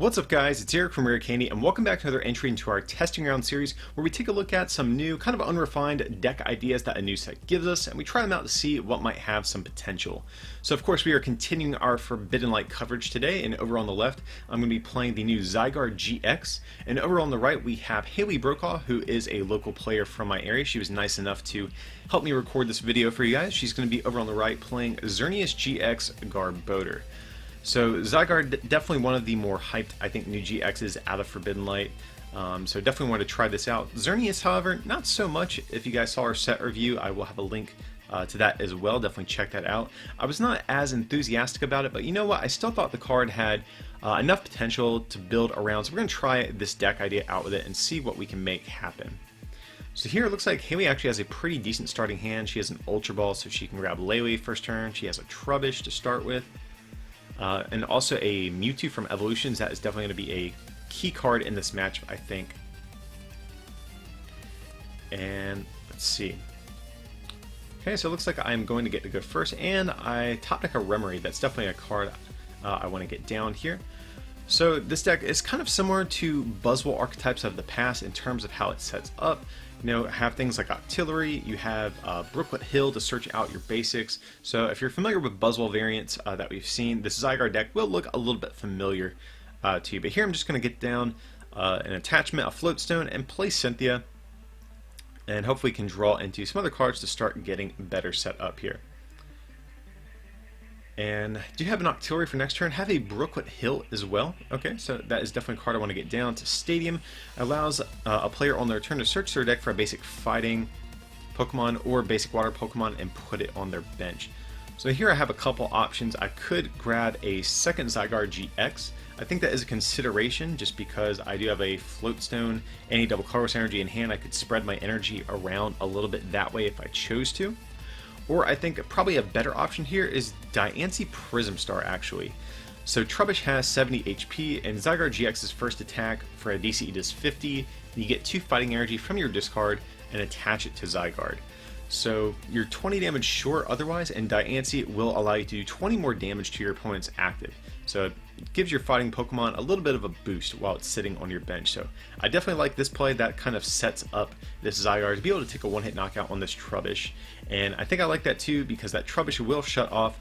What's up guys, it's Eric from Rare Candy and welcome back to another entry into our testing round series where we take a look at some new kind of unrefined deck ideas that a new set gives us and we try them out to see what might have some potential. So of course we are continuing our Forbidden Light coverage today, and over on the left I'm going to be playing the new Zygarde GX, and over on the right we have Haley Brokaw, who is a local player from my area. She was nice enough to help me record this video for you guys. She's going to be over on the right playing Xerneas GX Garbodor. So Zygarde, definitely one of the more hyped, I think, new GXs out of Forbidden Light. So definitely want to try this out. Xerneas, however, not so much. If you guys saw our set review, I will have a link to that as well. Definitely check that out. I was not as enthusiastic about it, but you know what? I still thought the card had enough potential to build around. So we're going to try this deck idea out with it and see what we can make happen. So here it looks like Haley actually has a pretty decent starting hand. She has an Ultra Ball, so she can grab Lele first turn. She has a Trubbish to start with. And also a Mewtwo from Evolutions. That is definitely going to be a key card in this match, I think. And let's see. Okay, so it looks like I'm going to get to go first, and I top deck a Remoraid. That's definitely a card I want to get down here. So this deck is kind of similar to Buzzwole archetypes of the past in terms of how it sets up. You know, have things like Octillery, you have Brooklet Hill to search out your basics. So if you're familiar with Buzzwole variants that we've seen, this Zygarde deck will look a little bit familiar to you. But here I'm just going to get down an attachment, a Floatstone, and play Cynthia. And hopefully can draw into some other cards to start getting better set up here. And do you have an Octillery for next turn? Have a Brooklet Hill as well. Okay, so that is definitely a card I want to get down to. Stadium allows a player on their turn to search their deck for a basic fighting Pokemon or basic water Pokemon and put it on their bench. So here I have a couple options. I could grab a second Zygarde GX. I think that is a consideration just because I do have a Floatstone and a double Colorless Energy in hand. I could spread my energy around a little bit that way if I chose to. Or I think probably a better option here is Diancie Prism Star, actually. So Trubbish has 70 HP, and Zygarde GX's first attack for a DC does 50. You get 2 fighting energy from your discard and attach it to Zygarde. So you're 20 damage short otherwise, and Diancie will allow you to do 20 more damage to your opponent's active. So it gives your fighting Pokemon a little bit of a boost while it's sitting on your bench. So I definitely like this play. That kind of sets up this Zygarde to be able to take a one-hit knockout on this Trubbish. And I think I like that too because that Trubbish will shut off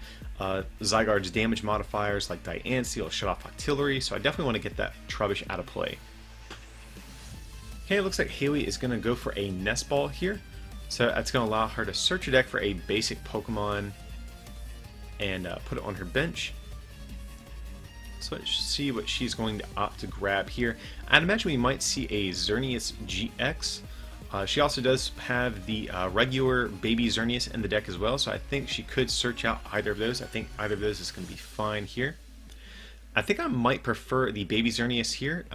Zygarde's damage modifiers like Diancie. It'll shut off Octillery. So I definitely want to get that Trubbish out of play. Okay, it looks like Haley is going to go for a Nest Ball here. So that's going to allow her to search her deck for a basic Pokemon and put it on her bench. So let's see what she's going to opt to grab here. I'd imagine we might see a Xerneas GX. She also does have the regular baby Xerneas in the deck as well, so I think she could search out either of those. I think either of those is going to be fine here. I think I might prefer the baby Xerneas here,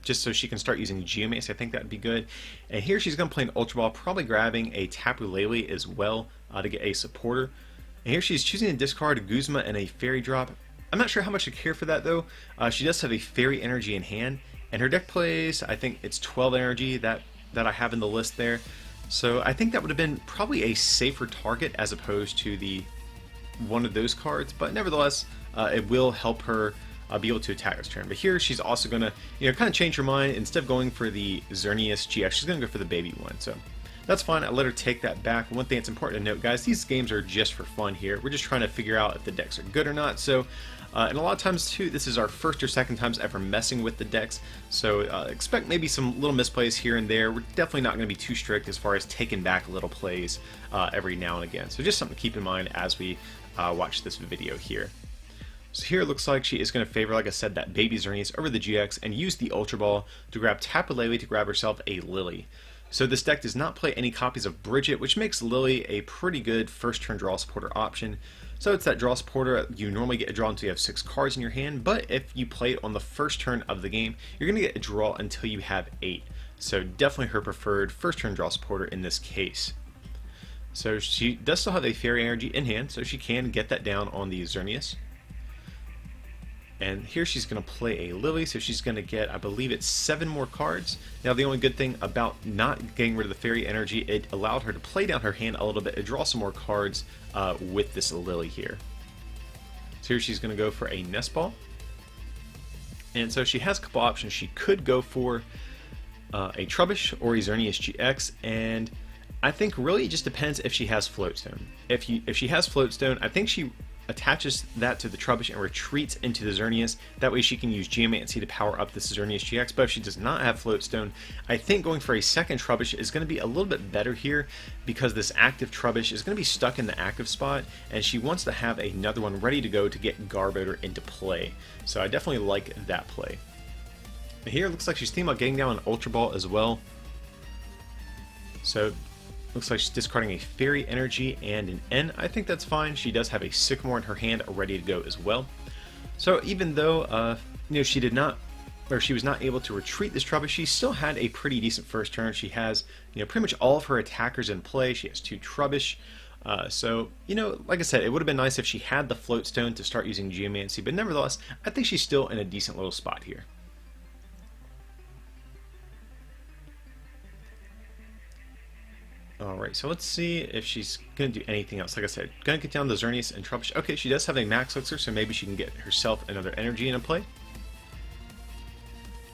just so she can start using Geomace. I think that would be good. And here she's going to play an Ultra Ball, probably grabbing a Tapu Lele as well to get a supporter. And here she's choosing to discard a Guzma and a Fairy Drop. I'm not sure how much I care for that though. She does have a Fairy Energy in hand, and her deck plays, I think it's 12 energy that I have in the list there. So I think that would have been probably a safer target as opposed to the one of those cards, but nevertheless, it will help her be able to attack this turn. But here she's also going to, kind of change her mind. Instead of going for the Xerneas GX, she's going to go for the baby one. So that's fine. I let her take that back. One thing that's important to note, guys, these games are just for fun here. We're just trying to figure out if the decks are good or not. So, and a lot of times too, this is our first or second times ever messing with the decks. So expect maybe some little misplays here and there. We're definitely not going to be too strict as far as taking back little plays every now and again. So just something to keep in mind as we watch this video here. So here it looks like she is going to favor, like I said, that baby Xerneas over the GX and use the Ultra Ball to grab Tapu Lele to grab herself a Lily. So this deck does not play any copies of Bridget, which makes Lily a pretty good first turn draw supporter option. So it's that draw supporter. You normally get a draw until you have 6 cards in your hand, but if you play it on the first turn of the game, you're going to get a draw until you have 8. So definitely her preferred first turn draw supporter in this case. So she does still have a Fairy Energy in hand, so she can get that down on the Xerneas. And here she's going to play a Lily, so she's going to get, I believe it's 7 more cards. Now the only good thing about not getting rid of the Fairy Energy, it allowed her to play down her hand a little bit and draw some more cards with this Lily here. So here she's going to go for a Nest Ball. And so she has a couple options. She could go for a Trubbish or a Xerneas GX, and I think really it just depends if she has Floatstone. If she has Floatstone, I think she attaches that to the Trubbish and retreats into the Xerneas. That way she can use Geomancy to power up this Xerneas GX, but if she does not have Floatstone, I think going for a second Trubbish is going to be a little bit better here, because this active Trubbish is going to be stuck in the active spot, and she wants to have another one ready to go to get Garbodor into play. So I definitely like that play. Here it looks like she's thinking about getting down an Ultra Ball as well. So looks like she's discarding a Fairy Energy and an N. I think that's fine. She does have a Sycamore in her hand ready to go as well. So even though she did not, or she was not able to retreat this Trubbish, she still had a pretty decent first turn. She has pretty much all of her attackers in play. She has 2 Trubbish. So like I said, it would have been nice if she had the Floatstone to start using Geomancy, but nevertheless, I think she's still in a decent little spot here. Alright, so let's see if she's going to do anything else. Like I said, going to get down the Xerneas and Trubbish. Okay, she does have a Max Elixir, so maybe she can get herself another energy into play.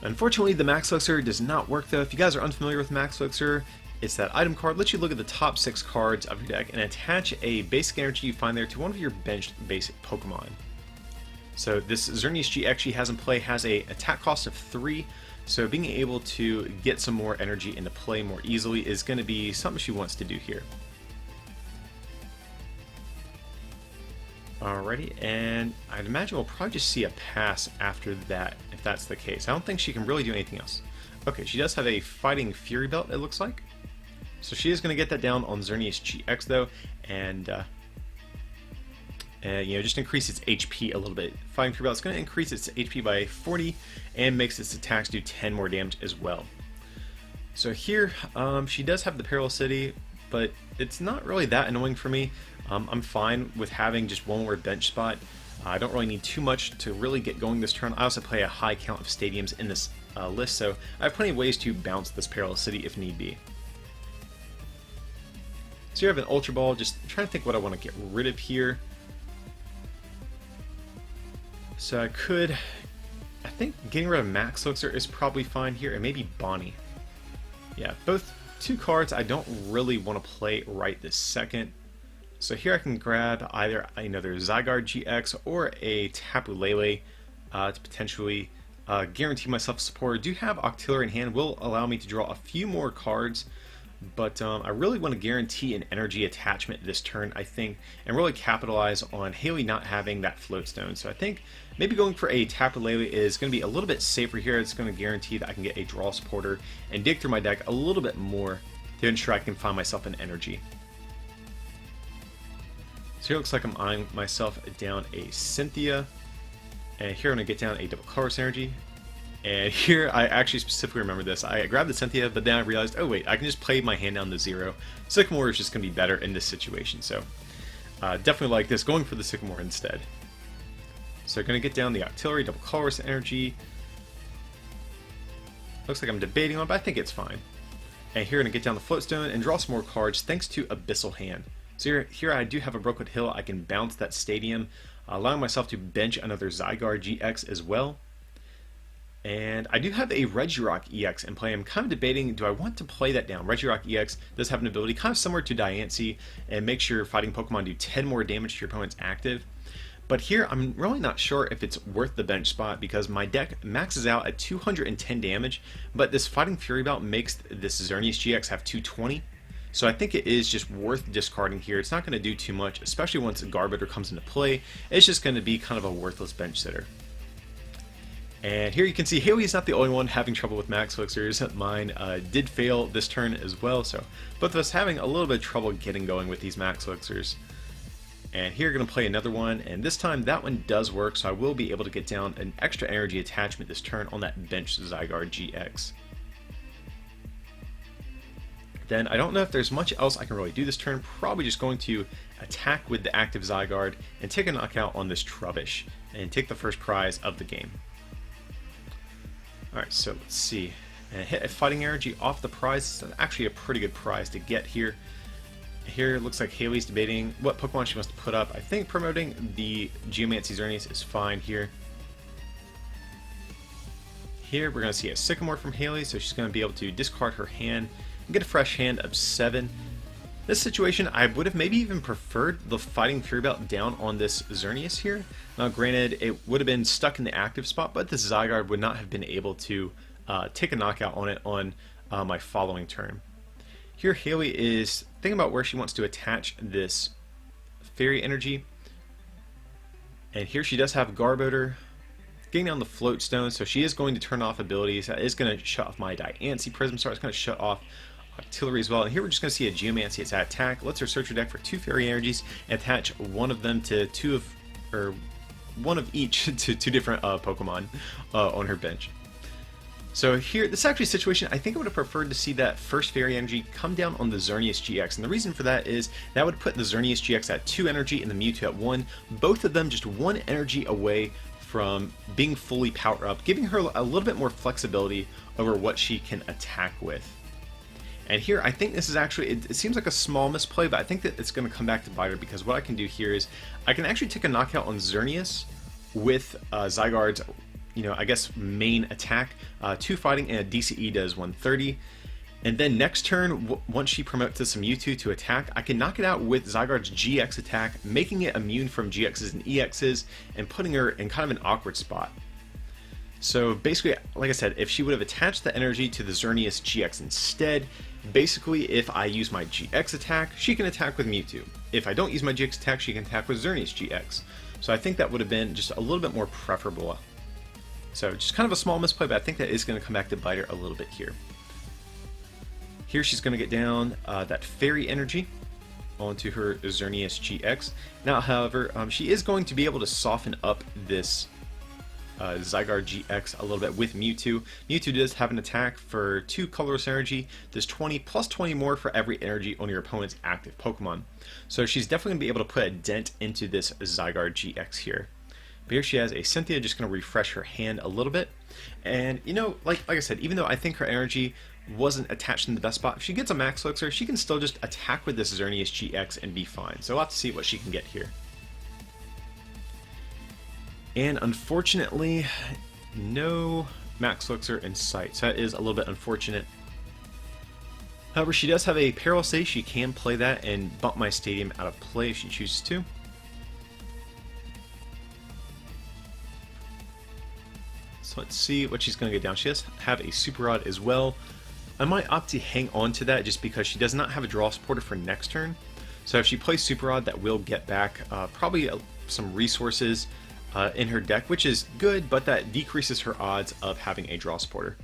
Unfortunately, the Max Elixir does not work though. If you guys are unfamiliar with Max Elixir, it's that item card. Lets you look at the top 6 cards of your deck and attach a basic energy you find there to one of your benched basic Pokemon. So this Xerneas GX she has in play has a attack cost of 3. So being able to get some more energy into play more easily is going to be something she wants to do here. Alrighty, and I'd imagine we'll probably just see a pass after that, if that's the case. I don't think she can really do anything else. Okay, she does have a Fighting Fury Belt, it looks like. So she is going to get that down on Xerneas GX though, and just increase its HP a little bit. Fighting Fury Belt is going to increase its HP by 40 and makes its attacks do 10 more damage as well. So here, she does have the Paralocity, but it's not really that annoying for me. I'm fine with having just one more bench spot. I don't really need too much to really get going this turn. I also play a high count of stadiums in this list, so I have plenty of ways to bounce this Paralocity if need be. So here I have an Ultra Ball, just trying to think what I want to get rid of here. So I think getting rid of Max Elixir is probably fine here, and maybe Bonnie. Yeah, both 2 cards I don't really want to play right this second. So here I can grab either another Zygarde GX or a Tapu Lele to potentially guarantee myself support. I do have Octillery in hand, will allow me to draw a few more cards, but I really want to guarantee an energy attachment this turn, I think, and really capitalize on Haley not having that Floatstone. So I think maybe going for a Tapu Lele is going to be a little bit safer here. It's going to guarantee that I can get a draw supporter and dig through my deck a little bit more to ensure I can find myself an energy. So here it looks like I'm eyeing myself down a Cynthia, and here I'm going to get down a Double Colorless Energy. And here, I actually specifically remember this. I grabbed the Cynthia, but then I realized, oh wait, I can just play my hand down to 0. Sycamore is just going to be better in this situation, so definitely like this, going for the Sycamore instead. So going to get down the Octillery, Double Colorless Energy. Looks like I'm debating on it, but I think it's fine. And here I'm going to get down the Floatstone and draw some more cards thanks to Abyssal Hand. So here I do have a Brookwood Hill. I can bounce that Stadium, allowing myself to bench another Zygarde GX as well. And I do have a Regirock EX in play. I'm kind of debating, do I want to play that down? Regirock EX does have an ability kind of similar to Diancie and makes your fighting Pokemon do 10 more damage to your opponent's active. But here, I'm really not sure if it's worth the bench spot because my deck maxes out at 210 damage, but this Fighting Fury Belt makes this Xerneas GX have 220. So I think it is just worth discarding here. It's not going to do too much, especially once Garbodor comes into play. It's just going to be kind of a worthless bench sitter. And here you can see Haley is not the only one having trouble with Max Elixirs. Mine did fail this turn as well, so both of us having a little bit of trouble getting going with these Max Elixirs. And here we're going to play another one, and this time that one does work, so I will be able to get down an extra energy attachment this turn on that bench Zygarde GX. Then I don't know if there's much else I can really do this turn, probably just going to attack with the active Zygarde and take a knockout on this Trubbish and take the first prize of the game. Alright, so let's see. And hit a Fighting Energy off the prize. It's actually a pretty good prize to get here. Here it looks like Haley's debating what Pokemon she wants to put up. I think promoting the Geomancy Xerneas is fine here. Here we're going to see a Sycamore from Haley, so she's going to be able to discard her hand and get a fresh hand of 7. This situation, I would have maybe even preferred the Fighting Fury Belt down on this Xerneas here. Now granted, it would have been stuck in the active spot, but the Zygarde would not have been able to take a knockout on it on my following turn. Here Haley is thinking about where she wants to attach this Fairy Energy. And here she does have Garbodor getting down the Float Stone, so she is going to turn off abilities. That is going to shut off my Diancie Prism Star. It's going to shut off Artillery as well. And here we're just going to see a Geomancy. It's at attack. Lets her search her deck for 2 Fairy Energies and attach one of them to one of each to 2 different Pokemon on her bench. So here, this is actually a situation I think I would have preferred to see that first Fairy Energy come down on the Xerneas GX, and the reason for that is that would put the Xerneas GX at 2 energy and the Mewtwo at 1, both of them just 1 energy away from being fully power up, giving her a little bit more flexibility over what she can attack with. And here, I think this is actually, it seems like a small misplay, but I think that it's going to come back to bite her, because what I can do here is I can actually take a knockout on Xerneas with Zygarde's, I guess, main attack. 2 fighting and a DCE does 130. And then next turn, once she promotes this Mewtwo to attack, I can knock it out with Zygarde's GX attack, making it immune from GXs and EXs, and putting her in kind of an awkward spot. So basically, like I said, if she would have attached the energy to the Xerneas GX instead, basically if I use my GX attack, she can attack with Mewtwo. If I don't use my GX attack, she can attack with Xerneas GX. So I think that would have been just a little bit more preferable. So just kind of a small misplay, but I think that is going to come back to bite her a little bit here. Here she's going to get down that Fairy Energy onto her Xerneas GX. Now, however, she is going to be able to soften up this Zygarde GX a little bit with Mewtwo. Mewtwo does have an attack for 2 colorless energy. There's 20 plus 20 more for every energy on your opponent's active Pokemon. So she's definitely going to be able to put a dent into this Zygarde GX here. But here she has a Cynthia, just going to refresh her hand a little bit. And, like I said, even though I think her energy wasn't attached in the best spot, if she gets a Max Elixir, she can still just attack with this Xerneas GX and be fine. So we'll have to see what she can get here. And unfortunately, no Max Elixir in sight, so that is a little bit unfortunate. However, she does have a Perilous Ace. She can play that and bump my Stadium out of play if she chooses to. So let's see what she's going to get down. She does have a Super Rod as well. I might opt to hang on to that just because she does not have a draw supporter for next turn. So if she plays Super Rod, that will get back probably some resources in her deck, which is good, but that decreases her odds of having a draw supporter.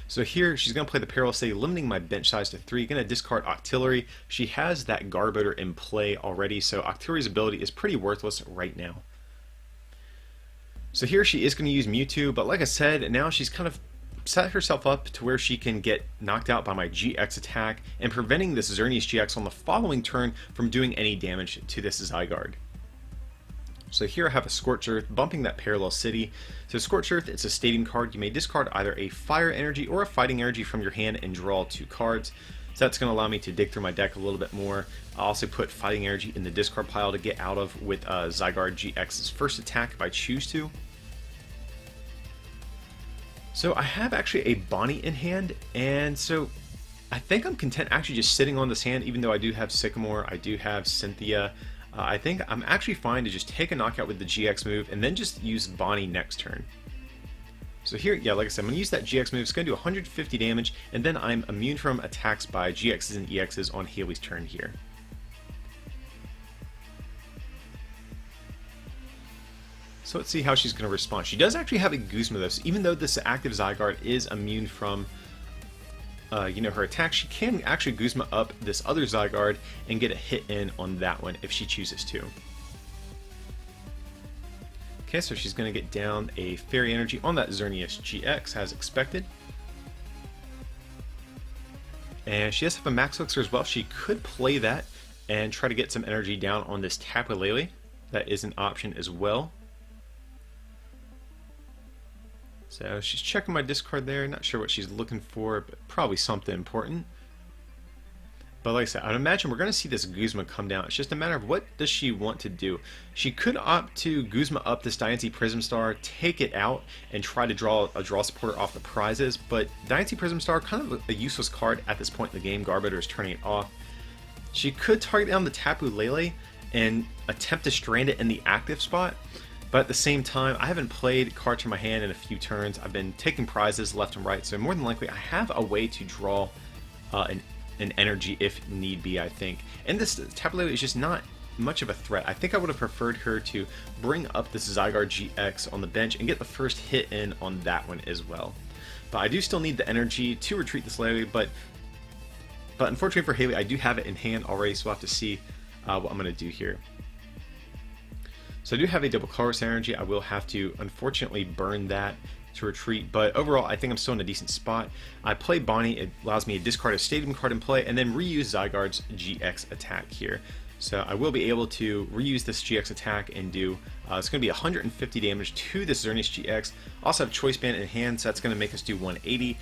So here she's going to play the Perilous Ace, limiting my bench size to 3. Going to discard Octillery. She has that Garbodor in play already, so Octillery's ability is pretty worthless right now. So here she is going to use Mewtwo, but like I said, now she's kind of set herself up to where she can get knocked out by my GX attack and preventing this Xerneas GX on the following turn from doing any damage to this Zygarde. So here I have a Scorched Earth, bumping that Parallel City. So Scorched Earth, it's a Stadium card. You may discard either a Fire Energy or a Fighting Energy from your hand and draw 2 cards. So that's going to allow me to dig through my deck a little bit more. I'll also put Fighting Energy in the discard pile to get out of with Zygarde GX's first attack if I choose to. So I have actually a Bonnie in hand, and so I think I'm content actually just sitting on this hand, even though I do have Sycamore, I do have Cynthia. I think I'm actually fine to just take a knockout with the GX move and then just use Bonnie next turn. So here, yeah, like I said, I'm going to use that GX move. It's going to do 150 damage, and then I'm immune from attacks by GXs and EXs on Haley's turn here. So let's see how she's going to respond. She does actually have a Guzma though, so even though this active Zygarde is immune from her attack, she can actually Guzma up this other Zygarde and get a hit in on that one if she chooses to. Okay, so she's going to get down a Fairy Energy on that Xerneas GX as expected. And she does have a Max Elixir as well. She could play that and try to get some energy down on this Tapu Lele. That is an option as well. So she's checking my discard there, not sure what she's looking for, but probably something important. But like I said, I'd imagine we're going to see this Guzma come down. It's just a matter of what does she want to do. She could opt to Guzma up this Diancie Prism Star, take it out, and try to draw a draw supporter off the prizes. But Diancie Prism Star, kind of a useless card at this point in the game. Garbodor is turning it off. She could target down the Tapu Lele and attempt to strand it in the active spot. But at the same time, I haven't played cards from my hand in a few turns. I've been taking prizes left and right. So more than likely, I have a way to draw an energy if need be, I think. And this Tapu Lele is just not much of a threat. I think I would have preferred her to bring up this Zygarde GX on the bench and get the first hit in on that one as well. But I do still need the energy to retreat this Lele, but unfortunately for Haley, I do have it in hand already, so we'll have to see what I'm going to do here. So I do have a double colorless energy. I will have to unfortunately burn that to retreat, but overall I think I'm still in a decent spot. I play Bonnie. It allows me to discard a Stadium card in play and then reuse Zygarde's GX attack here. So I will be able to reuse this GX attack and do, it's going to be 150 damage to this Xerneas GX. Also have Choice Band in hand, so that's going to make us do 180.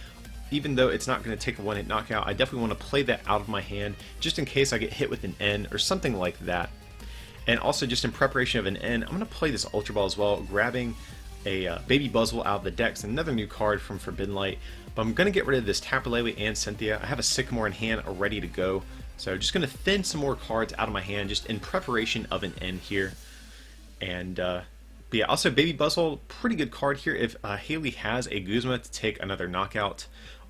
Even though it's not going to take a one-hit knockout, I definitely want to play that out of my hand just in case I get hit with an N or something like that. And also just in preparation of an N, I'm going to play this Ultra Ball as well, grabbing a Baby Buzzwole out of the decks, another new card from Forbidden Light. But I'm going to get rid of this Tapu Lele and Cynthia. I have a Sycamore in hand ready to go. So just going to thin some more cards out of my hand just in preparation of an N here. And but yeah, also Baby Buzzwole, pretty good card here. If Haley has a Guzma to take another knockout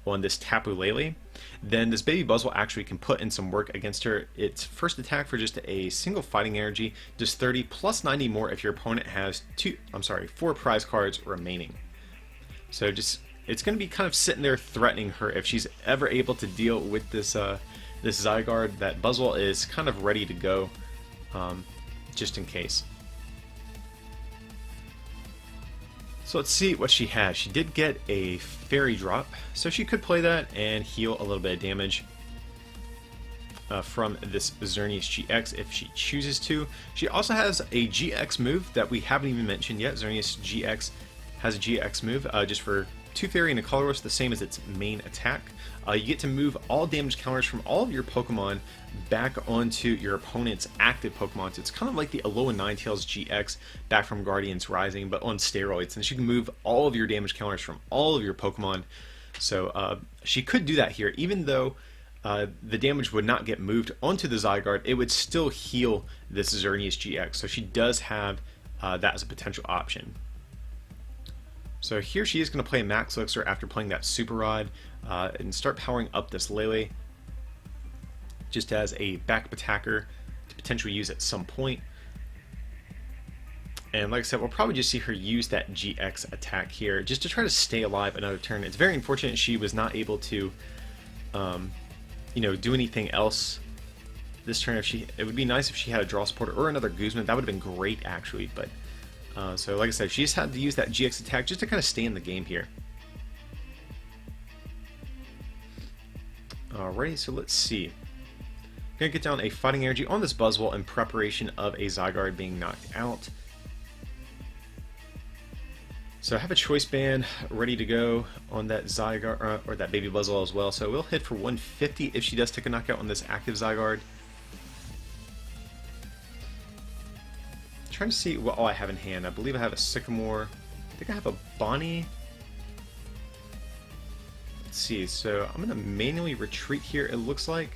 on this Tapu Lele, then this Baby Buzzwole actually can put in some work against her. Its first attack for just a single fighting energy, just 30 plus 90 more if your opponent has 4 prize cards remaining. So just it's going to be kind of sitting there threatening her if she's ever able to deal with this this Zygarde. That Buzzwole is kind of ready to go, just in case. So let's see what she has. She did get a Fairy Drop, so she could play that and heal a little bit of damage from this Xerneas GX if she chooses to. She also has a GX move that we haven't even mentioned yet. Xerneas GX has a GX move just for 2 Fairy and a Colress, the same as its main attack. You get to move all damage counters from all of your Pokemon back onto your opponent's active Pokemon. So it's kind of like the Alola Ninetales GX back from Guardians Rising, but on steroids. And you can move all of your damage counters from all of your Pokemon. So she could do that here, even though the damage would not get moved onto the Zygarde. It would still heal this Xerneas GX. So she does have that as a potential option. So here she is going to play Max Elixir after playing that Super Rod and start powering up this Lele just as a backup attacker to potentially use at some point. And like I said, we'll probably just see her use that GX attack here just to try to stay alive another turn. It's very unfortunate she was not able to do anything else this turn. It would be nice if she had a draw supporter or another Guzman. That would have been great actually, but so like I said, she just had to use that GX attack just to kind of stay in the game here. Alrighty, so let's see. I'm going to get down a Fighting Energy on this Buzzwole in preparation of a Zygarde being knocked out. So I have a Choice Band ready to go on that Zygarde, or that Baby Buzzwole as well. So we'll hit for 150 if she does take a knockout on this active Zygarde. Trying to see what all I have in hand. I believe I have a Sycamore. I think I have a Bonnie. Let's see. So I'm going to manually retreat here, it looks like,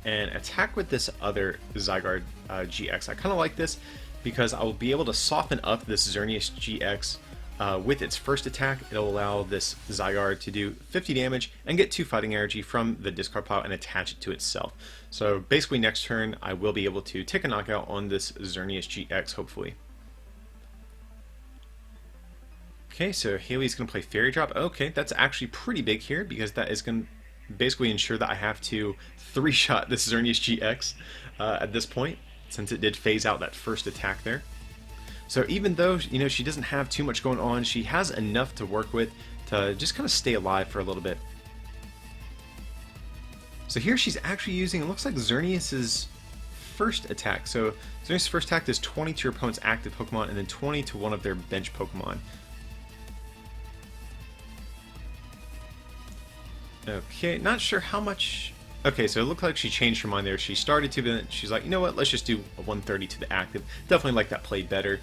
and attack with this other Zygarde GX. I kind of like this because I will be able to soften up this Xerneas GX with its first attack. It'll allow this Zygarde to do 50 damage and get 2 fighting energy from the discard pile and attach it to itself. So basically next turn I will be able to take a knockout on this Xerneas GX, hopefully. Okay, so Haley's going to play Fairy Drop. Okay, that's actually pretty big here because that is going to basically ensure that I have to 3-shot this Xerneas GX at this point, since it did phase out that first attack there. So even though she doesn't have too much going on, she has enough to work with to just kind of stay alive for a little bit. So here she's actually using, it looks like Xerneas' first attack. So Xerneas' first attack is 20 to your opponent's active Pokemon and then 20 to one of their bench Pokemon. Okay, not sure how much Okay, so it looked like she changed her mind there. She started to, but then she's like, you know what, let's just do a 130 to the active. Definitely like that play better.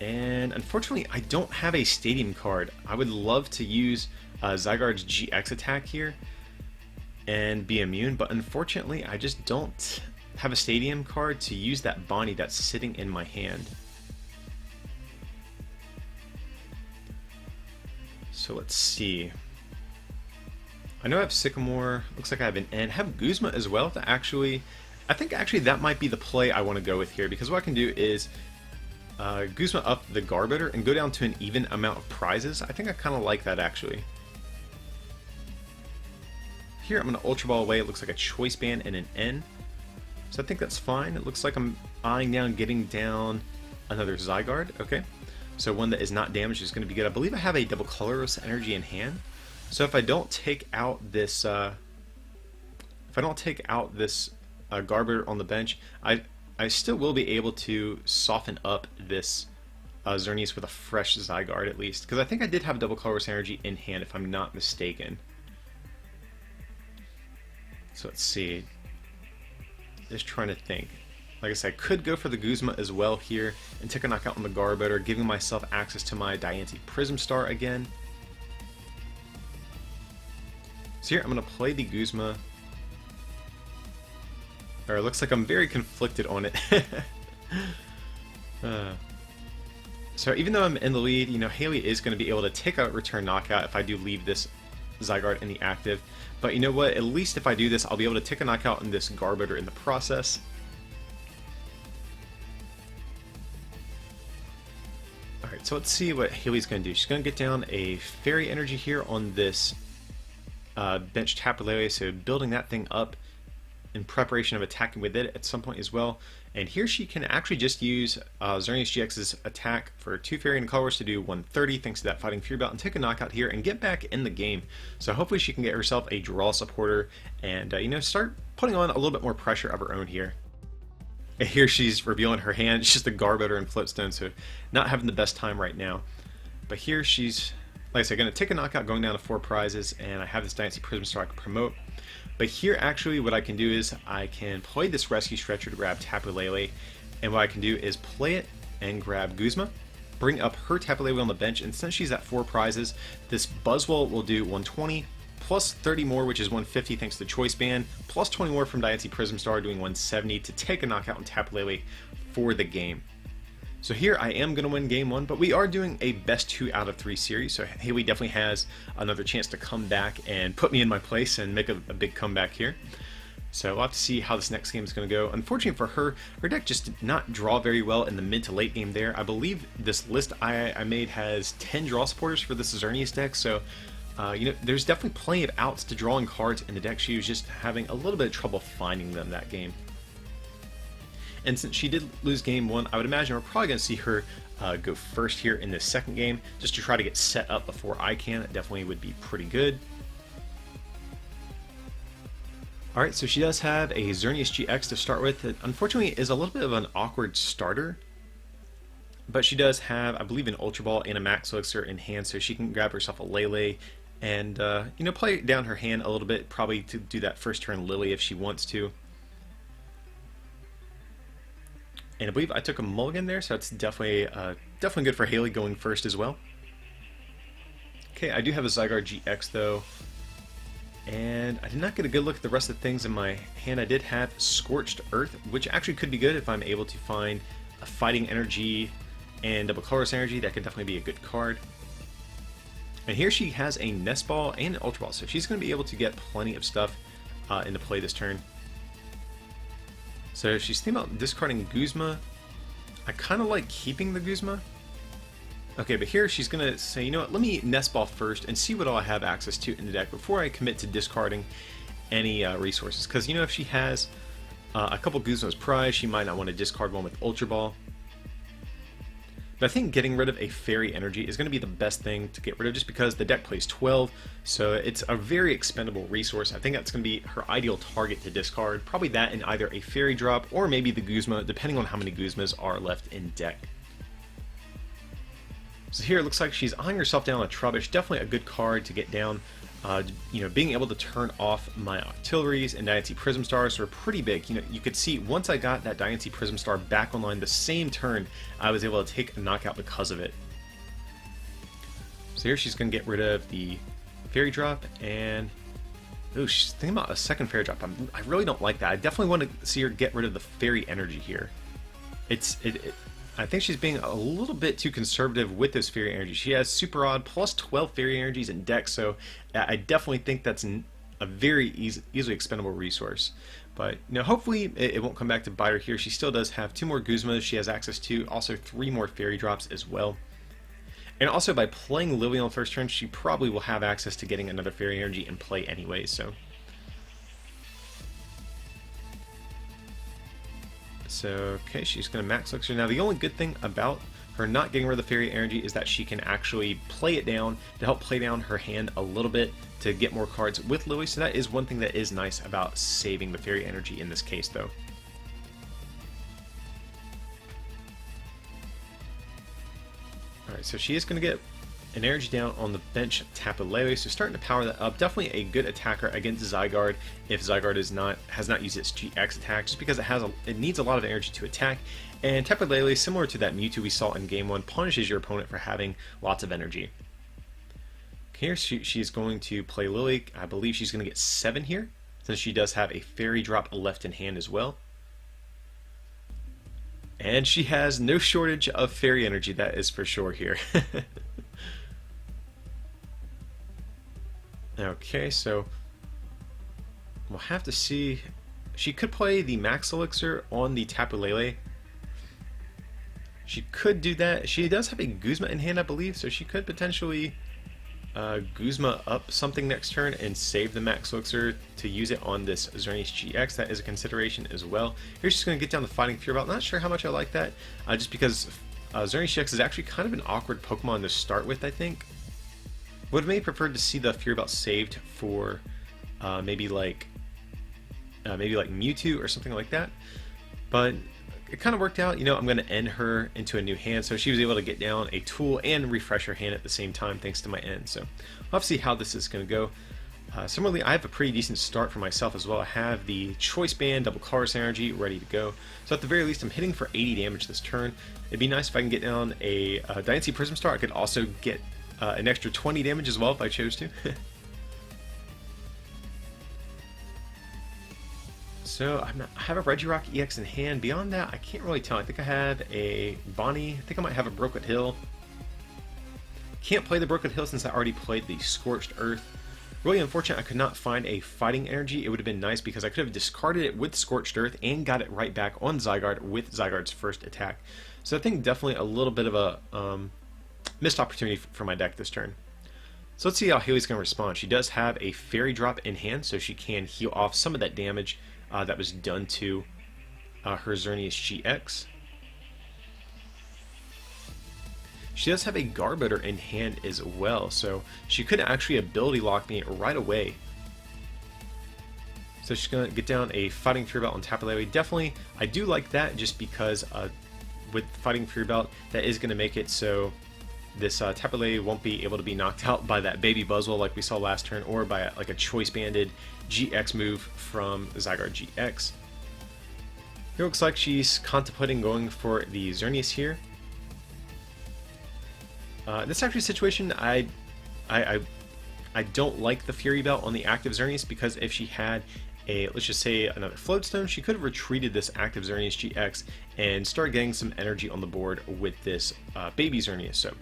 And unfortunately, I don't have a Stadium card. I would love to use Zygarde's GX attack here and be immune, but unfortunately, I just don't have a Stadium card to use that Bonnie that's sitting in my hand. So let's see. I know I have Sycamore, looks like I have an N. I have Guzma as well to actually, I think actually that might be the play I want to go with here, because what I can do is Guzma up the Garbodor and go down to an even amount of prizes. I think I kind of like that actually. Here I'm going to Ultra Ball away, it looks like a Choice Band and an N. So I think that's fine. It looks like I'm eyeing down, getting down another Zygarde, okay. So one that is not damaged is going to be good. I believe I have a double Colorless Energy in hand. So if I don't take out this, Garbodor on the bench, I still will be able to soften up this Xerneas with a fresh Zygarde at least, because I think I did have double Colorless Energy in hand if I'm not mistaken. So let's see. Just trying to think. Like I said, I could go for the Guzma as well here and take a knockout on the Garbodor, giving myself access to my Diancie Prism Star again. So here I'm going to play the Guzma. Or it looks like I'm very conflicted on it. So even though I'm in the lead, you know, Haley is going to be able to take a return knockout if I do leave this Zygarde in the active. But you know what? At least if I do this, I'll be able to take a knockout on this Garbodor in the process. Alright, so let's see what Haley's going to do. She's going to get down a Fairy Energy here on this bench Tapu Lele, so building that thing up in preparation of attacking with it at some point as well. And here she can actually just use Xerneas GX's attack for 2 Fairy and Colors to do 130 thanks to that Fighting Fury Belt, and take a knockout here and get back in the game. So hopefully she can get herself a draw supporter and you know, start putting on a little bit more pressure of her own here. And here she's revealing her hand. It's just a Garbodor and Floatstone, so not having the best time right now. But here she's, like I said, going to take a knockout, going down to 4 prizes, and I have this Diancie Prism Star I can promote. But here, actually, what I can do is I can play this Rescue Stretcher to grab Tapu Lele, and what I can do is play it and grab Guzma, bring up her Tapu Lele on the bench, and since she's at 4 prizes, this Buzzwole will do 120, plus 30 more, which is 150 thanks to Choice Band, plus 20 more from Diancie Prism Star, doing 170 to take a knockout on Tapu Lele for the game. So here I am going to win game 1, but we are doing a best 2 out of 3 series, so Haley definitely has another chance to come back and put me in my place and make a big comeback here. So we'll have to see how this next game is going to go. Unfortunately for her, her deck just did not draw very well in the mid to late game there. I believe this list I made has 10 draw supporters for this Xerneas deck, so you know, there's definitely plenty of outs to drawing cards in the deck. She was just having a little bit of trouble finding them that game. And since she did lose game 1, I would imagine we're probably going to see her go first here in this second game, just to try to get set up before I can. It definitely would be pretty good. Alright, so she does have a Xerneas GX to start with. It unfortunately is a little bit of an awkward starter, but she does have, I believe, an Ultra Ball and a Max Elixir in hand, so she can grab herself a Lele and you know, play down her hand a little bit, probably to do that first turn Lily if she wants to. And I believe I took a mulligan there, so that's definitely good for Haley going first as well. Okay, I do have a Zygarde GX though, and I did not get a good look at the rest of the things in my hand. I did have Scorched Earth, which actually could be good if I'm able to find a Fighting Energy and Double Colorless Energy. That could definitely be a good card. And here she has a Nest Ball and an Ultra Ball, so she's going to be able to get plenty of stuff into play this turn. So she's thinking about discarding Guzma. I kind of like keeping the Guzma. Okay, but here she's going to say, you know what, let me Nest Ball first and see what all I have access to in the deck before I commit to discarding any resources. Because, you know, if she has a couple Guzma's prize, she might not want to discard one with Ultra Ball. But I think getting rid of a Fairy Energy is going to be the best thing to get rid of, just because the deck plays 12, so it's a very expendable resource. I think that's going to be her ideal target to discard. Probably that and either a Fairy Drop or maybe the Guzma, depending on how many Guzmas are left in deck. So here it looks like she's eyeing herself down a Trubbish, definitely a good card to get down Being able to turn off my Artilleries and Diancie Prism Stars were pretty big. You could see once I got that Diancie Prism Star back online the same turn, I was able to take a knockout because of it. So here she's going to get rid of the Fairy Drop, and ooh, she's thinking about a second Fairy Drop. I really don't like that. I definitely want to see her get rid of the Fairy Energy here. I think she's being a little bit too conservative with this Fairy Energy. She has Super Odd plus 12 Fairy Energies in deck, so I definitely think that's a very easily expendable resource. But hopefully it won't come back to bite her here. She still does have 2 more Guzmas she has access to, also 3 more Fairy Drops as well. And also by playing Lily on first turn, she probably will have access to getting another Fairy Energy in play anyway, so... okay, she's going to Max Elixir. Now, the only good thing about her not getting rid of the Fairy Energy is that she can actually play it down to help play down her hand a little bit to get more cards with Lily, so that is one thing that is nice about saving the Fairy Energy in this case, though. Alright, so she is going to get an energy down on the bench Tapu Lele, so starting to power that up. Definitely a good attacker against Zygarde if Zygarde has not used its GX attack, just because it needs a lot of energy to attack. And Tapu Lele, similar to that Mewtwo we saw in Game 1, punishes your opponent for having lots of energy. Here she's going to play Lily. I believe she's going to get 7 here, since she does have a Fairy Drop left in hand as well. And she has no shortage of Fairy Energy, that is for sure here. Okay, so we'll have to see. She could play the Max Elixir on the Tapu Lele. She could do that. She does have a Guzma in hand, I believe, so she could potentially Guzma up something next turn and save the Max Elixir to use it on this Xerneas GX. That is a consideration as well. Here she's going to get down the Fighting Fury Belt. Not sure how much I like that, just because Xerneas GX is actually kind of an awkward Pokemon to start with, I think. Would have maybe preferred to see the Fury Belt saved for maybe like Mewtwo or something like that, but it kind of worked out. I'm going to end her into a new hand, so she was able to get down a tool and refresh her hand at the same time thanks to my end. So we'll have to see how this is going to go. Similarly, I have a pretty decent start for myself as well. I have the Choice Band, Double Colorless Energy ready to go. So at the very least, I'm hitting for 80 damage this turn. It'd be nice if I can get down a Diancie Prism Star. I could also get an extra 20 damage as well if I chose to. So I have a Regirock EX in hand. Beyond that, I can't really tell. I think I have a Bonnie. I think I might have a Brookwood Hill. Can't play the Brookwood Hill since I already played the Scorched Earth. Really unfortunate I could not find a Fighting Energy. It would have been nice because I could have discarded it with Scorched Earth and got it right back on Zygarde with Zygarde's first attack. So I think definitely a little bit of a missed opportunity for my deck this turn. So let's see how Haley's going to respond. She does have a Fairy Drop in hand, so she can heal off some of that damage that was done to her Xerneas GX. She does have a Garbodor in hand as well, so she could actually Ability Lock me right away. So she's going to get down a Fighting Fury Belt on Tapu Lele. Definitely, I do like that just because with Fighting Fury Belt, that is going to make it so this Tapu Lele won't be able to be knocked out by that Baby Buzzwole like we saw last turn, or by a Choice Banded GX move from Zygarde GX. It looks like she's contemplating going for the Xerneas here. This actually situation, I don't like the Fury Belt on the active Xerneas, because if she had let's just say another Floatstone, she could have retreated this active Xerneas GX and started getting some energy on the board with this Baby Xerneas. So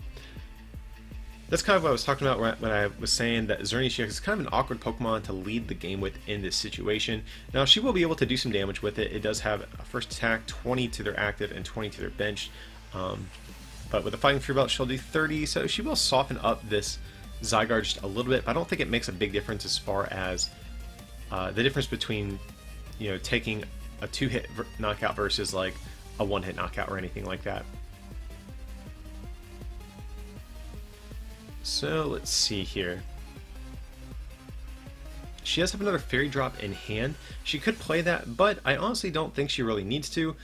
that's kind of what I was talking about when I was saying that Xerneas GX is kind of an awkward Pokemon to lead the game with in this situation. Now, she will be able to do some damage with it. It does have a first attack, 20 to their active and 20 to their bench. But with the Fighting Fury Belt, she'll do 30, so she will soften up this Zygarde just a little bit, but I don't think it makes a big difference as far as the difference between, taking a 2-hit knockout versus like a 1-hit knockout or anything like that. So let's see here. She does have another Fairy Drop in hand. She could play that, but I honestly don't think she really needs to.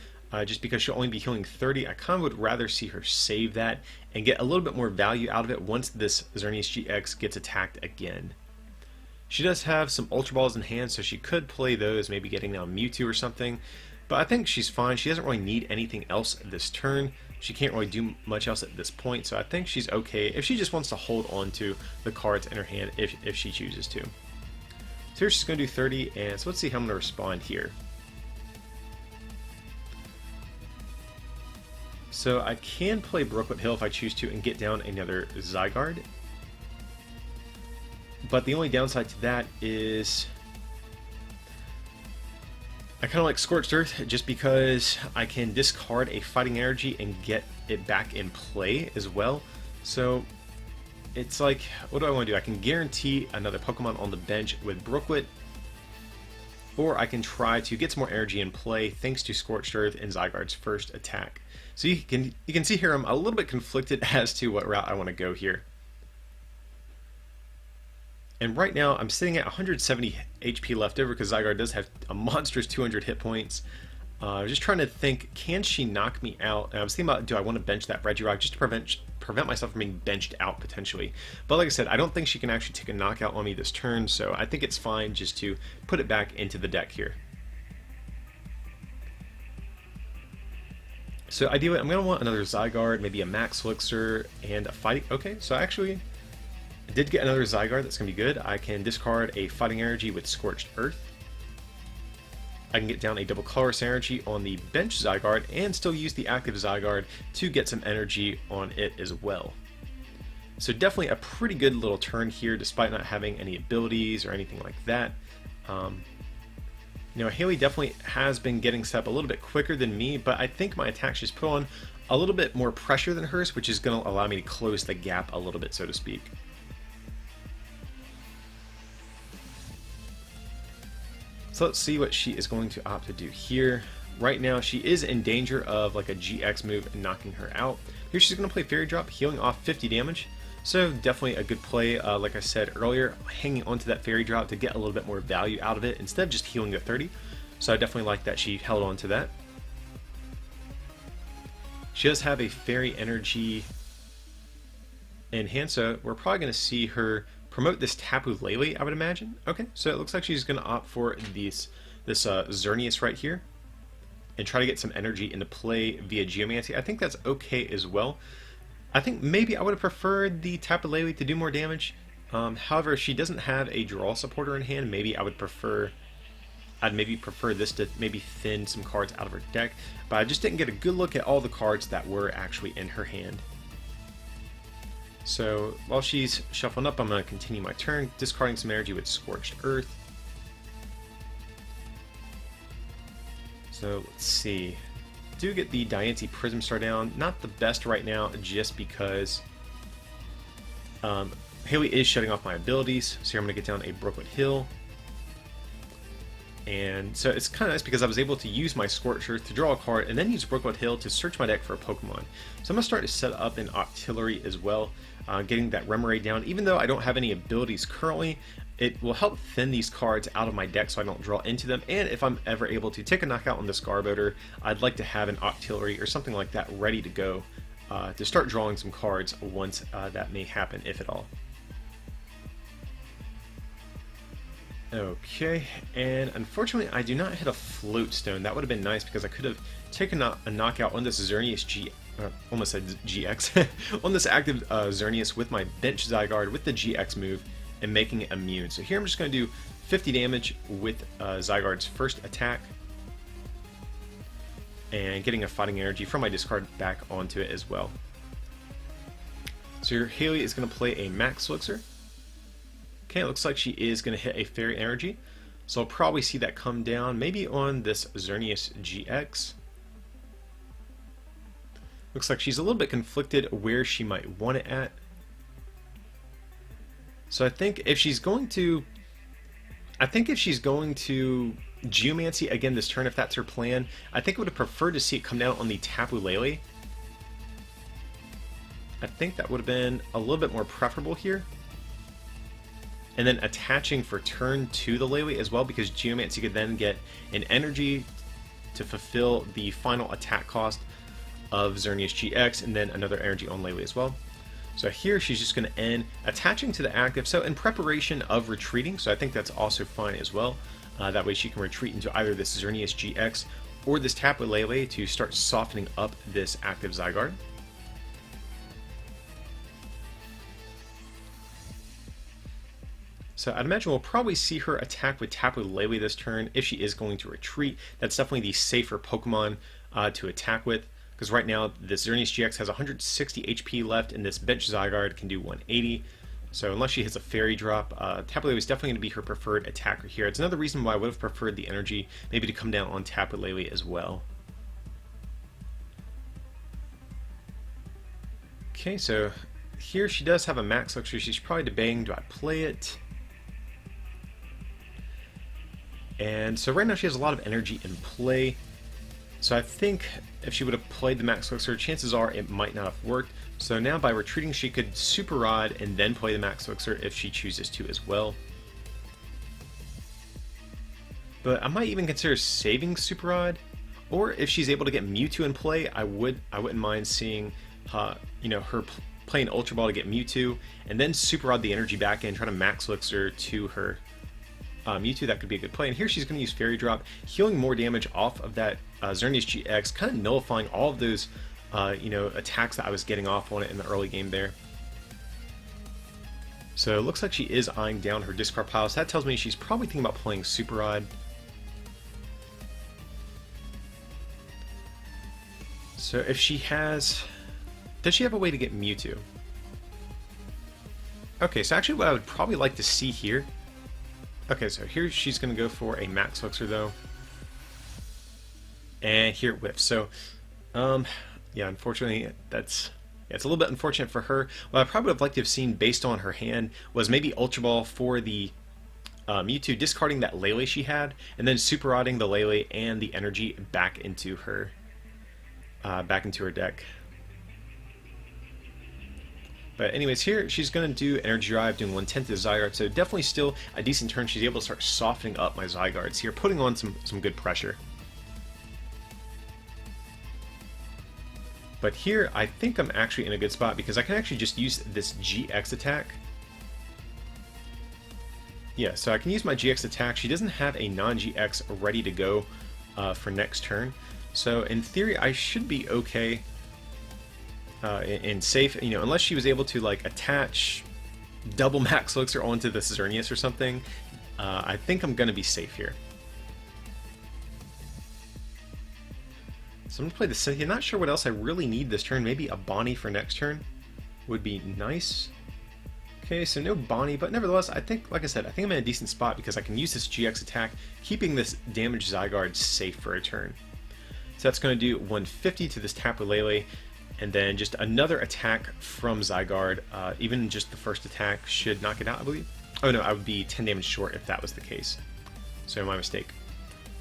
Just because she'll only be healing 30, I kind of would rather see her save that and get a little bit more value out of it once this Xerneas GX gets attacked again. She does have some Ultra Balls in hand, so she could play those, maybe getting down Mewtwo or something. But I think she's fine. She doesn't really need anything else this turn. She can't really do much else at this point, so I think she's okay if she just wants to hold on to the cards in her hand if she chooses to. So here she's going to do 30, and so let's see how I'm going to respond here. So I can play Brooklet Hill if I choose to and get down another Zygarde. But the only downside to that is I kind of like Scorched Earth just because I can discard a Fighting Energy and get it back in play as well. So it's like, what do I want to do? I can guarantee another Pokemon on the bench with Brooklet, or I can try to get some more energy in play thanks to Scorched Earth and Zygarde's first attack. So you can see here I'm a little bit conflicted as to what route I want to go here. And right now I'm sitting at 170 HP left over because Zygarde does have a monstrous 200 hit points. I was just trying to think, can she knock me out? And I was thinking about, do I want to bench that Regirock just to prevent myself from being benched out potentially. But like I said, I don't think she can actually take a knockout on me this turn, so I think it's fine just to put it back into the deck here. So ideally, I'm going to want another Zygarde, maybe a Max Elixir, and a Fighting... Okay, so actually, I did get another Zygarde. That's going to be good. I can discard a Fighting Energy with Scorched Earth. I can get down a double Colorless Energy on the bench Zygarde and still use the active Zygarde to get some energy on it as well. So definitely a pretty good little turn here despite not having any abilities or anything like that. You know, Haley definitely has been getting set up a little bit quicker than me, but I think my attacks just put on a little bit more pressure than hers, which is going to allow me to close the gap a little bit, so to speak. So let's see what she is going to opt to do here. Right now, she is in danger of like a GX move and knocking her out. Here she's going to play Fairy Drop, healing off 50 damage. So definitely a good play, like I said earlier, hanging onto that Fairy Drop to get a little bit more value out of it instead of just healing to 30. So I definitely like that she held on to that. She does have a Fairy Energy in hand, so we're probably going to see her promote this Tapu Lele, I would imagine. Okay, so it looks like she's going to opt for this Xerneas right here and try to get some energy into play via Geomancy. I think that's okay as well. I think maybe I would have preferred the Tapu Lele to do more damage. However, if she doesn't have a draw supporter in hand, maybe I would prefer... I'd maybe prefer this to maybe thin some cards out of her deck, but I just didn't get a good look at all the cards that were actually in her hand. So while she's shuffling up, I'm going to continue my turn, discarding some energy with Scorched Earth. So let's see. Do get the Diancie Prism Star down. Not the best right now, just because Haley is shutting off my abilities. So here I'm going to get down a Brooklet Hill. And so it's kind of nice because I was able to use my Scorched Earth to draw a card and then use Brooklet Hill to search my deck for a Pokemon. So I'm going to start to set up an Octillery as well, getting that Remoraid down. Even though I don't have any abilities currently, it will help thin these cards out of my deck so I don't draw into them. And if I'm ever able to take a knockout on this Garbodor, I'd like to have an Octillery or something like that ready to go to start drawing some cards once that may happen, if at all. Okay, and unfortunately I do not hit a Float Stone. That would have been nice because I could have taken a knockout on this Xerneas almost said GX, on this active Xerneas with my bench Zygarde with the GX move and making it immune. So here I'm just going to do 50 damage with Zygarde's first attack and getting a Fighting Energy from my discard back onto it as well. So your Haley is going to play a Max Elixir. Okay, it looks like she is going to hit a Fairy Energy, so I'll probably see that come down, maybe on this Xerneas GX. Looks like she's a little bit conflicted where she might want it at. So I think if she's going to... Geomancy again this turn, if that's her plan, I think I would have preferred to see it come down on the Tapu Lele. I think that would have been a little bit more preferable here. And then attaching for turn to the Lele as well, because Geomancy could then get an energy to fulfill the final attack cost of Xerneas GX, and then another energy on Lele as well. So here she's just going to end attaching to the active, so in preparation of retreating, so I think that's also fine as well. That way she can retreat into either this Xerneas GX or this Tapu Lele to start softening up this active Zygarde. So I'd imagine we'll probably see her attack with Tapu Lele this turn if she is going to retreat. That's definitely the safer Pokemon to attack with, because right now this Xerneas GX has 160 HP left and this bench Zygarde can do 180. So unless she hits a Fairy Drop, Tapu Lele is definitely going to be her preferred attacker here. It's another reason why I would have preferred the energy maybe to come down on Tapu Lele as well. Okay, so here she does have a Max Elixir. She's probably debating, do I play it? And so right now she has a lot of energy in play. So I think if she would have played the Max Elixir, chances are it might not have worked. So now by retreating she could Super Rod and then play the Max Elixir if she chooses to as well. But I might even consider saving Super Rod, or if she's able to get Mewtwo in play, I wouldn't mind seeing her playing Ultra Ball to get Mewtwo, and then Super Rod the energy back in, try to Max Elixir to her Mewtwo. That could be a good play. And here she's going to use Fairy Drop, healing more damage off of that Xerneas GX, kind of nullifying all of those attacks that I was getting off on it in the early game there. So it looks like she is eyeing down her discard pile, so that tells me she's probably thinking about playing Super Rod. So if she has... Does she have a way to get Mewtwo? Okay, so actually what I would probably like to see here... Okay, so here she's going to go for a Max Elixir though. And here it whiffs. So, yeah, unfortunately, it's a little bit unfortunate for her. What I probably would have liked to have seen based on her hand was maybe Ultra Ball for the Mewtwo, discarding that Lele she had, and then Super Rodding the Lele and the energy back into her deck. But anyways, here she's going to do Energy Drive, doing 1/10 to Zygarde, so definitely still a decent turn. She's able to start softening up my Zygardes here, putting on some good pressure. But here, I think I'm actually in a good spot because I can actually just use this GX attack. Yeah, so I can use my GX attack. She doesn't have a non-GX ready to go for next turn. So in theory, I should be okay. And safe, unless she was able to like attach double Max Elixir onto the Xerneas or something, I think I'm gonna be safe here. So I'm gonna play the Cynthia. Not sure what else I really need this turn. Maybe a Bonnie for next turn would be nice. Okay, so no Bonnie, but nevertheless, I think, like I said, I think I'm in a decent spot because I can use this GX attack, keeping this damaged Zygarde safe for a turn. So that's going to do 150 to this Tapu Lele. And then just another attack from Zygarde, even just the first attack should knock it out, I believe. Oh no, I would be 10 damage short if that was the case. So my mistake.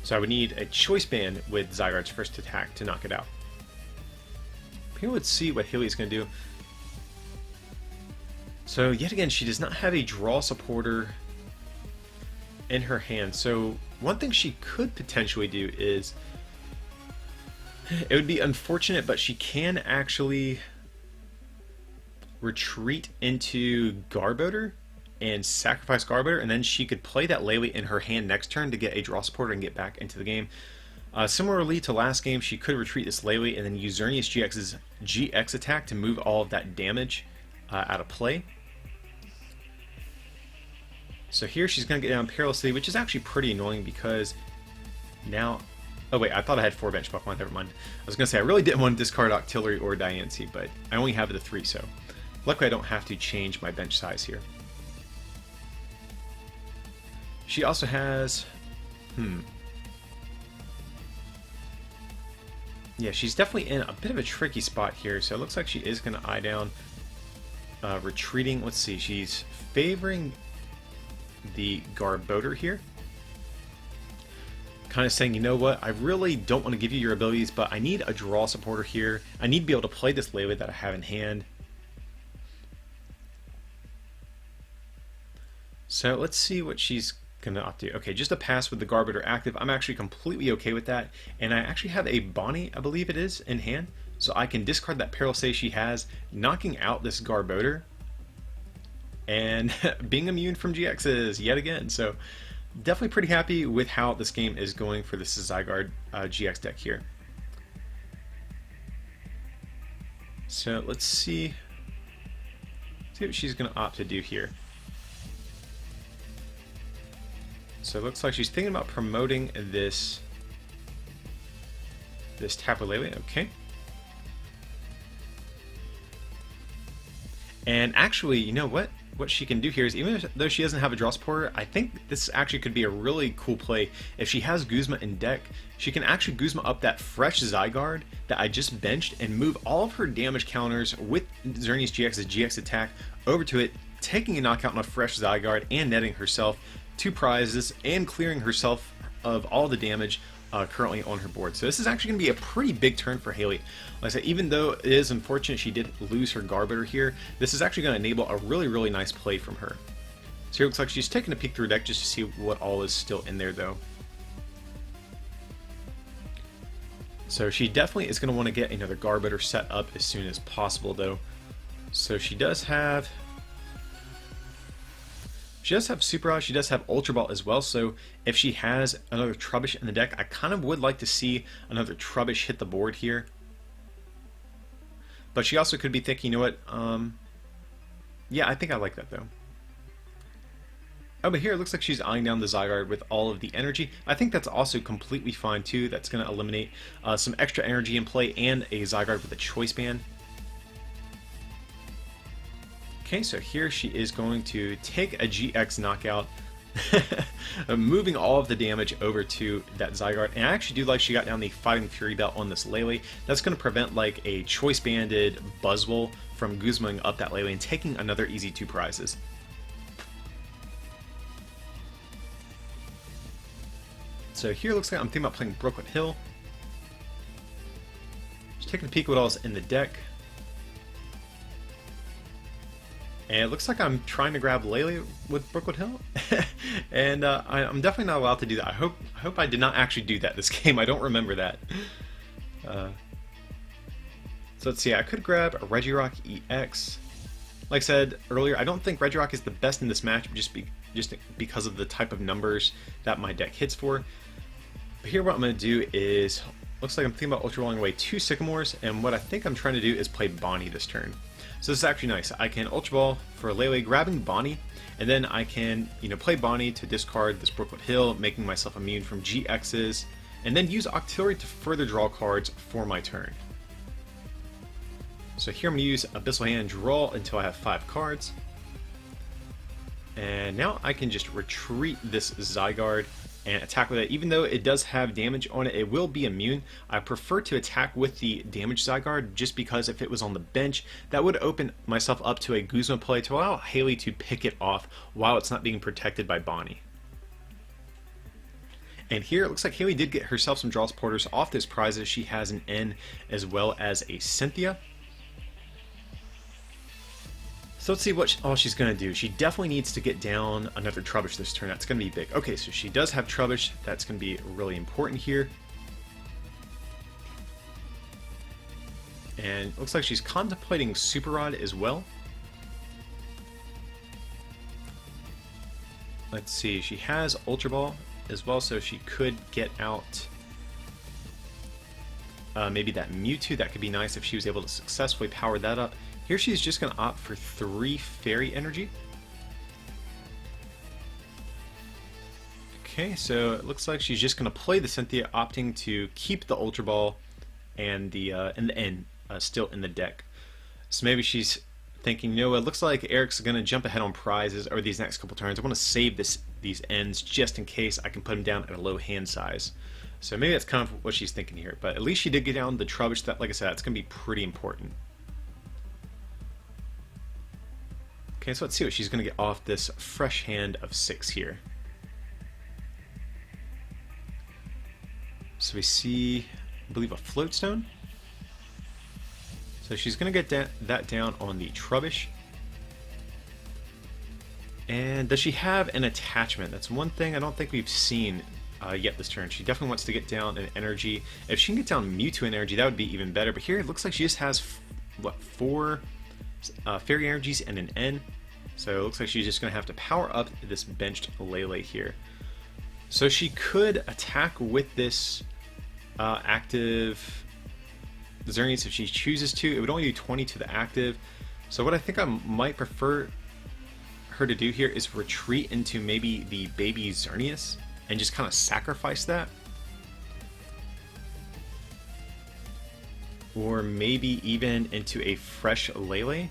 So I would need a Choice Band with Zygarde's first attack to knock it out. Here, let's see what Hilly's going to do. So yet again, she does not have a draw supporter in her hand. So one thing she could potentially do is... It would be unfortunate, but she can actually retreat into Garbodor and sacrifice Garbodor, and then she could play that Lele in her hand next turn to get a draw supporter and get back into the game. Similarly to last game, she could retreat this Lele and then use Xerneas GX's GX attack to move all of that damage out of play. So here she's going to get down Perilous City, which is actually pretty annoying because now... Oh wait, I thought I had 4 bench Pokemon, never mind. I was going to say, I really didn't want to discard Octillery or Diancie, but I only have the 3, so luckily I don't have to change my bench size here. She also has... Yeah, she's definitely in a bit of a tricky spot here, so it looks like she is going to eye down retreating. Let's see, she's favoring the Garbodor here. Kind of saying, you know what, I really don't want to give you your abilities, but I need a draw supporter here. I need to be able to play this Lele that I have in hand. So let's see what she's going to opt to do. Okay, just a pass with the Garbodor active. I'm actually completely okay with that. And I actually have a Bonnie, I believe it is, in hand. So I can discard that Peril Say she has, knocking out this Garbodor, and being immune from GXs yet again. So definitely pretty happy with how this game is going for this Zygarde GX deck here. So let's see what she's going to opt to do here. So it looks like she's thinking about promoting this Tapu Lele. Okay. And actually, you know what? What she can do here is, even though she doesn't have a draw supporter, I think this actually could be a really cool play. If she has Guzma in deck, she can actually Guzma up that fresh Zygarde that I just benched and move all of her damage counters with Xerneas GX's GX attack over to it, taking a knockout on a fresh Zygarde and netting herself 2 prizes and clearing herself of all the damage currently on her board. So this is actually going to be a pretty big turn for Haley. Like I said, even though it is unfortunate she did lose her Garbodor here, this is actually going to enable a really, really nice play from her. So here it looks like she's taking a peek through her deck just to see what all is still in there though. So she definitely is going to want to get another Garbodor set up as soon as possible though. So she does have Super Rod, she does have Ultra Ball as well, so if she has another Trubbish in the deck, I kind of would like to see another Trubbish hit the board here. But she also could be thinking, you know what, yeah, I think I like that though. Oh, but here it looks like she's eyeing down the Zygarde with all of the energy. I think that's also completely fine too. That's going to eliminate some extra energy in play and a Zygarde with a Choice Band. Okay, so here she is going to take a GX knockout, moving all of the damage over to that Zygarde. And I actually do like she got down the Fighting Fury Belt on this Lele. That's going to prevent like a Choice Banded Buzzwole from Guzmaing up that Lele and taking another easy 2 prizes. So here it looks like I'm thinking about playing Brookwood Hill. Just taking a peek at what else is in the deck. And it looks like I'm trying to grab Lele with Brookwood Hill, and I'm definitely not allowed to do that. I hope I did not actually do that this game. I don't remember that. So let's see. I could grab a Regirock EX. Like I said earlier, I don't think Regirock is the best in this match, just because of the type of numbers that my deck hits for. But here, what I'm going to do is, looks like I'm thinking about Ultra Balling away 2 Sycamores, and what I think I'm trying to do is play Bonnie this turn. So this is actually nice. I can Ultra Ball for Lele, grabbing Bonnie, and then I can, play Bonnie to discard this Brookwood Hill, making myself immune from GXs, and then use Octillery to further draw cards for my turn. So here I'm going to use Abyssal Hand, draw until I have 5 cards. And now I can just retreat this Zygarde and attack with it. Even though it does have damage on it, it will be immune. I prefer to attack with the damaged Zygarde just because if it was on the bench, that would open myself up to a Guzma play to allow Haley to pick it off while it's not being protected by Bonnie. And here it looks like Haley did get herself some draw supporters off this prizes. She has an N as well as a Cynthia. So let's see what all she's going to do. She definitely needs to get down another Trubbish this turn. That's going to be big. Okay, so she does have Trubbish. That's going to be really important here. And looks like she's contemplating Super Rod as well. Let's see. She has Ultra Ball as well, so she could get out maybe that Mewtwo. That could be nice if she was able to successfully power that up. Here she's just going to opt for 3 Fairy Energy. Okay, so it looks like she's just going to play the Cynthia, opting to keep the Ultra Ball and the N still in the deck. So maybe she's thinking, it looks like Eric's going to jump ahead on prizes over these next couple turns. I want to save these Ns just in case I can put them down at a low hand size. So maybe that's kind of what she's thinking here. But at least she did get down the Trubbish. That, like I said, that's going to be pretty important. Okay, so let's see what she's going to get off this fresh hand of 6 here. So we see, I believe, a Floatstone. So she's going to get that down on the Trubbish. And does she have an attachment? That's one thing I don't think we've seen yet this turn. She definitely wants to get down an energy. If she can get down Mewtwo energy, that would be even better. But here it looks like she just has, what, 4 fairy energies and an N. So it looks like she's just going to have to power up this benched Lele here. So she could attack with this active Xerneas if she chooses to. It would only do 20 to the active. So what I think I might prefer her to do here is retreat into maybe the baby Xerneas and just kind of sacrifice that. Or maybe even into a fresh Lele.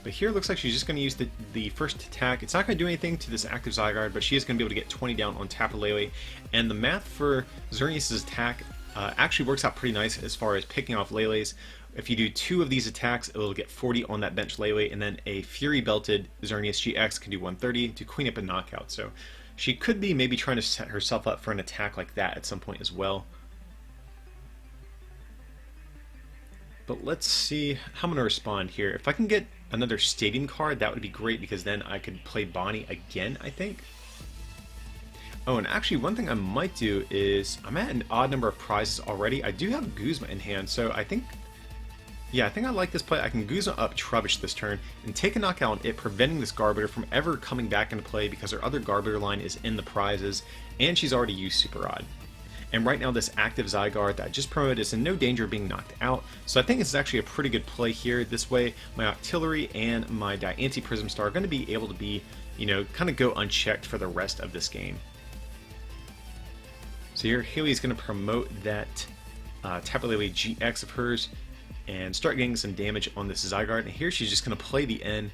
But here it looks like she's just going to use the first attack. It's not going to do anything to this active Zygarde, but she is going to be able to get 20 down on Tapu Lele. And the math for Xerneas' attack actually works out pretty nice as far as picking off Lele's. If you do 2 of these attacks, it'll get 40 on that bench Lele, and then a Fury Belted Xerneas GX can do 130 to clean up a knockout. So she could be maybe trying to set herself up for an attack like that at some point as well. But let's see how I'm going to respond here. If I can get another Stadium card, that would be great, because then I could play Bonnie again, I think. Oh, and actually one thing I might do is, I'm at an odd number of prizes already. I do have Guzma in hand, so I think, yeah, I think I like this play. I can Guzma up Trubbish this turn and take a knockout on it, preventing this Garbodor from ever coming back into play because her other Garbodor line is in the prizes, and she's already used Super Rod. And right now this active Zygarde that I just promoted is in no danger of being knocked out, so I think this is actually a pretty good play here. This way my Octillery and my Diancie Prism Star are going to be able to be, you know, kind of go unchecked for the rest of this game. So here Haley's going to promote that Tapu Lele GX of hers and start getting some damage on this Zygarde. And here she's just going to play the N.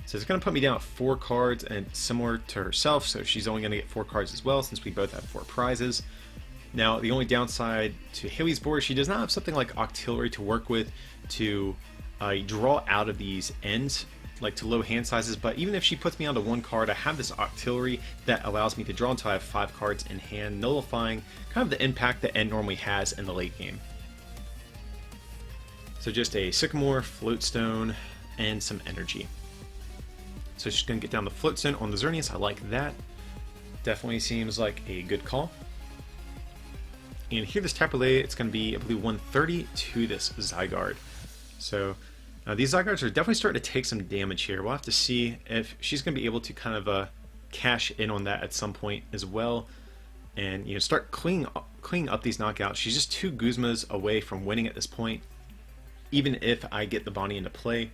So it's going to put me down at 4 cards, and similar to herself, so she's only going to get 4 cards as well since we both have 4 prizes. Now the only downside to Haley's board, she does not have something like Octillery to work with to draw out of these ends, like to low hand sizes, but even if she puts me onto 1 card, I have this Octillery that allows me to draw until I have 5 cards in hand, nullifying kind of the impact that N normally has in the late game. So just a Sycamore, Floatstone, and some energy. So she's going to get down the Floatstone on the Xerneas. I like that. Definitely seems like a good call. And here this Tapu Lele, it's going to be, I believe, 130 to this Zygarde. So these Zygardes are definitely starting to take some damage here. We'll have to see if she's going to be able to kind of cash in on that at some point as well. And, you know, start cleaning up these knockouts. She's just 2 Guzmas away from winning at this point, even if I get the Bonnie into play.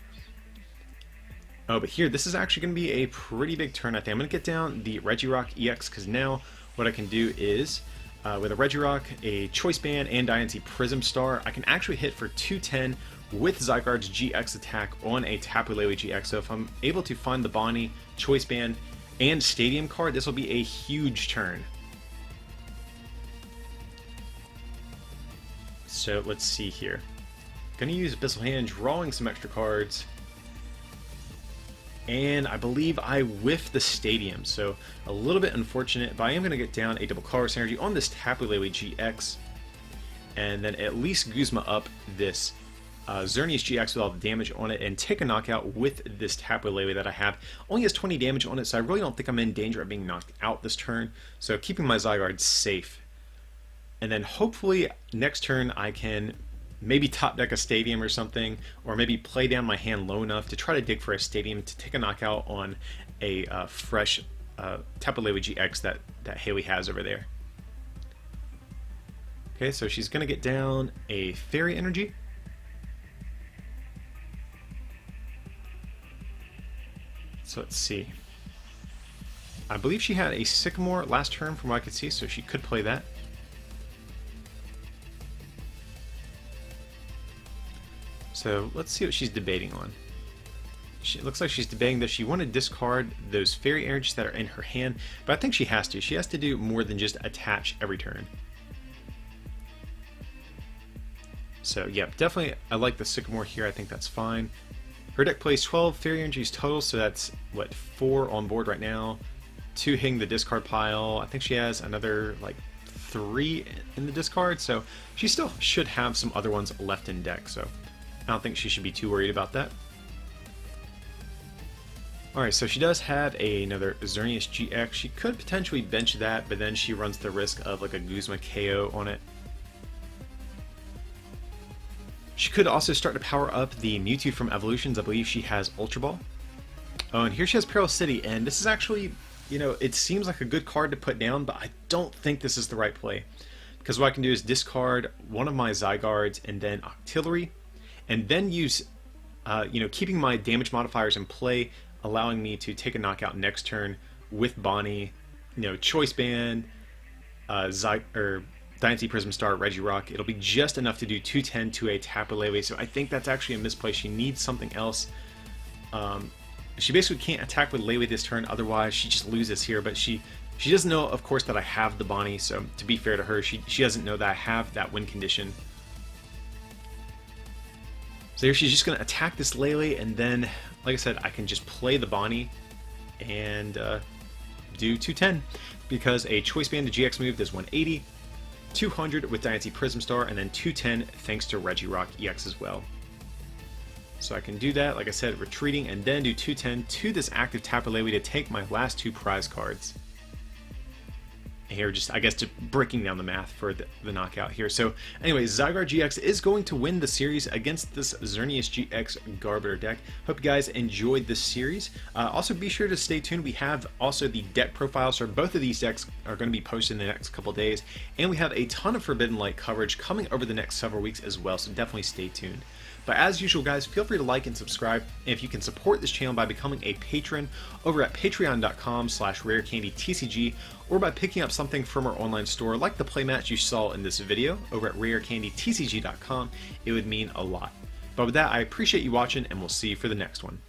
Oh, but here, this is actually going to be a pretty big turn, I think. I'm going to get down the Regirock EX, because now what I can do is, with a Regirock, a Choice Band, and Diancie Prism Star, I can actually hit for 210 with Zygarde's GX attack on a Tapu Lele GX. So if I'm able to find the Bonnie, Choice Band, and Stadium card, this will be a huge turn. So let's see here. Going to use Abyssal Hand, drawing some extra cards. And I believe I whiffed the Stadium, so a little bit unfortunate, but I am going to get down a double Colorless Energy on this Tapu Lele GX, and then at least Guzma up this Xerneas GX with all the damage on it, and take a knockout with this Tapu Lele that I have. Only has 20 damage on it, so I really don't think I'm in danger of being knocked out this turn, so keeping my Zygarde safe. And then hopefully next turn I can maybe top deck a Stadium or something, or maybe play down my hand low enough to try to dig for a Stadium to take a knockout on a fresh Tapu Lele GX that Haley has over there. Okay, so she's going to get down a Fairy Energy. So let's see. I believe she had a Sycamore last turn from what I could see, so she could play that. So let's see what she's debating on. It looks like she's debating that she want to discard those Fairy Energies that are in her hand, but I think she has to. She has to do more than just attach every turn. So yeah, definitely I like the Sycamore here. I think that's fine. Her deck plays 12 Fairy Energies total, so that's, what, 4 on board right now. 2 hitting the discard pile. I think she has another, like, 3 in the discard, so she still should have some other ones left in deck, so I don't think she should be too worried about that. Alright, so she does have another Xerneas GX. She could potentially bench that, but then she runs the risk of like a Guzma KO on it. She could also start to power up the Mewtwo from Evolutions. I believe she has Ultra Ball. Oh, and here she has Pearl City, and this is actually, it seems like a good card to put down, but I don't think this is the right play. Because what I can do is discard one of my Zygardes and then Octillery, and then use, keeping my damage modifiers in play, allowing me to take a knockout next turn with Bonnie, Choice Band, Dynasty Prism Star, Regirock. It'll be just enough to do 210 to a Tapu Lele, so I think that's actually a misplay. She needs something else. She basically can't attack with Lele this turn, otherwise she just loses here, but she doesn't know, of course, that I have the Bonnie, so to be fair to her, she doesn't know that I have that win condition. So here she's just going to attack this Lele, and then, like I said, I can just play the Bonnie and do 210, because a Choice Band to GX move does 180, 200 with Dynasty Prism Star, and then 210 thanks to Regirock EX as well. So I can do that, like I said, retreating, and then do 210 to this active Tapu Lele to take my last 2 prize cards. And here, just I guess, just breaking down the math for the knockout here. So anyway, Zygarde GX is going to win the series against this Xerneas GX Garbodor deck. Hope you guys enjoyed this series. Also, be sure to stay tuned. We have also the deck profiles for both of these decks are going to be posted in the next couple days, and we have a ton of Forbidden Light coverage coming over the next several weeks as well, so definitely stay tuned. But as usual, guys, feel free to like and subscribe, and if you can support this channel by becoming a patron over at patreon.com/rarecandytcg, or by picking up something from our online store like the playmats you saw in this video over at rarecandytcg.com, it would mean a lot. But with that, I appreciate you watching, and we'll see you for the next one.